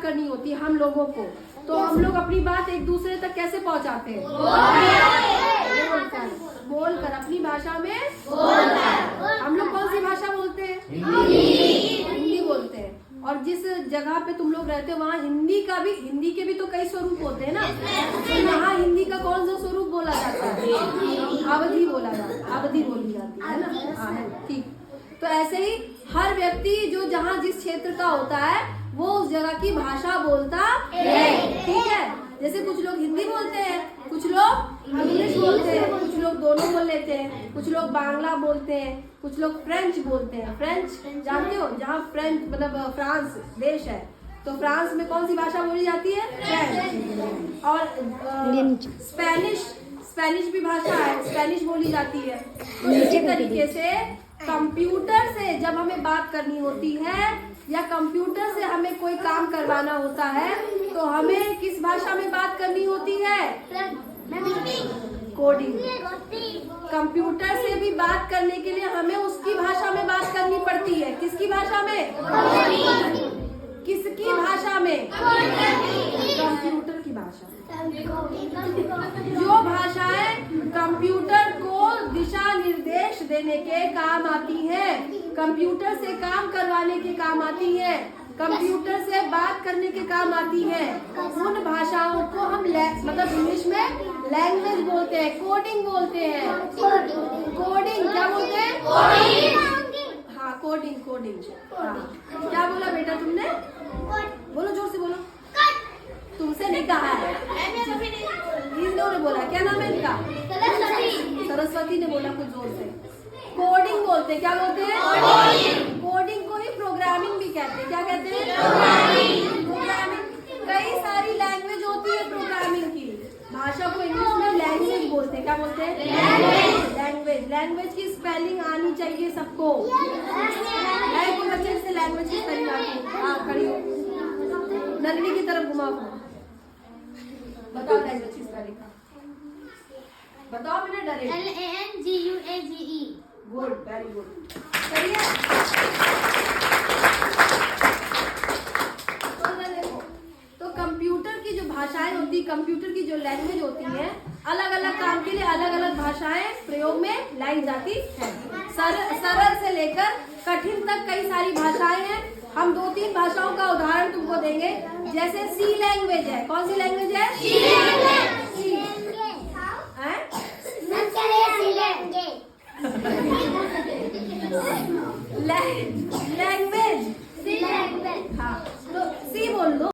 करनी होती है हम लोगों को, तो हम लोग अपनी बात एक दूसरे तक कैसे पहुंचाते हैं? बोलकर, अपनी भाषा में बोलकर। हम लोग कौन सी भाषा बोलते हैं? हिंदी बोलते हैं। और जिस जगह पे तुम लोग रहते हो वहाँ हिंदी के भी तो कई स्वरूप होते हैं ना, तो यहाँ हिंदी का कौन सा स्वरूप बोला जाता है? अवधी बोली जाती है ना। हाँ है, ठीक। तो ऐसे ही हर व्यक्ति जो जहाँ जिस क्षेत्र का होता है वो उस जगह की भाषा बोलता है, ठीक है। जैसे कुछ लोग हिंदी बोलते हैं, कुछ लोग इंग्लिश बोलते हैं, कुछ लोग दोनों बोल लेते हैं, कुछ लोग बांग्ला बोलते हैं, कुछ लोग फ्रेंच बोलते हैं। फ्रेंच जानते हो? जहाँ फ्रेंच मतलब फ्रांस देश है, तो फ्रांस में कौन सी भाषा बोली जाती है? फ्रेंच। और स्पेनिश भी भाषा है, स्पेनिश बोली जाती है। तो इसी तरीके से कंप्यूटर से जब हमें बात करनी होती है या कंप्यूटर से हमें कोई काम करवाना होता है तो हमें किस भाषा में बात करनी होती है? कोडिंग। कंप्यूटर से भी बात करने के लिए हमें उसकी भाषा में बात करनी पड़ती है। किसकी भाषा में? किसकी भाषा में? कंप्यूटर की भाषा। जो भाषाएं कंप्यूटर को दिशा निर्देश देने के काम आती है, कंप्यूटर से काम करवाने के काम आती है, कंप्यूटर से बात करने के काम आती है, उन भाषाओं को हम मतलब इंग्लिश में लैंग्वेज बोलते हैं, कोडिंग बोलते हैं। कोडिंग क्या बोलते हैं? हाँ, कोडिंग। हाँ, क्या बोला बेटा तुमने? बोलो, जोर से बोलो। तुमसे नहीं कहा है, इन्होंने बोला। क्या नाम है इनका? सरस्वती ने बोला कुछ जोर से। कोडिंग बोलते हैं। क्या बोलते हैं? कोडिंग को ही प्रोग्रामिंग भी कहते हैं। क्या कहते हैं? प्रोग्रामिंग। कई सारी लैंग्वेज होती है प्रोग्रामिंग की। भाषा को इंग्लिश में लैंग्वेज बोलते हैं। क्या बोलते हैं? लैंग्वेज की स्पेलिंग आनी चाहिए सबको। कोई बच्चे से लैंग्वेज की स्पेलिंग आती है? हाँ, खड़ी हो, नंदनी की तरफ घुमाओ। बताओ लैंग्वेज की स्पेलिंग। बताओ, बिना डरे। LANGUAGE। Good, very good. सही है। तो कंप्यूटर की जो भाषाएं होती, कंप्यूटर की जो लैंग्वेज होती है, अलग अलग काम के लिए अलग अलग भाषाएं प्रयोग में लाई जाती है। सरल से लेकर कठिन तक कई सारी भाषाएं हैं। हम 2-3 भाषाओं का उदाहरण तुमको देंगे। जैसे सी लैंग्वेज है। कौन सी लैंग्वेज है? सी लैंग्वेज। हाँ, तो सी बोल लो।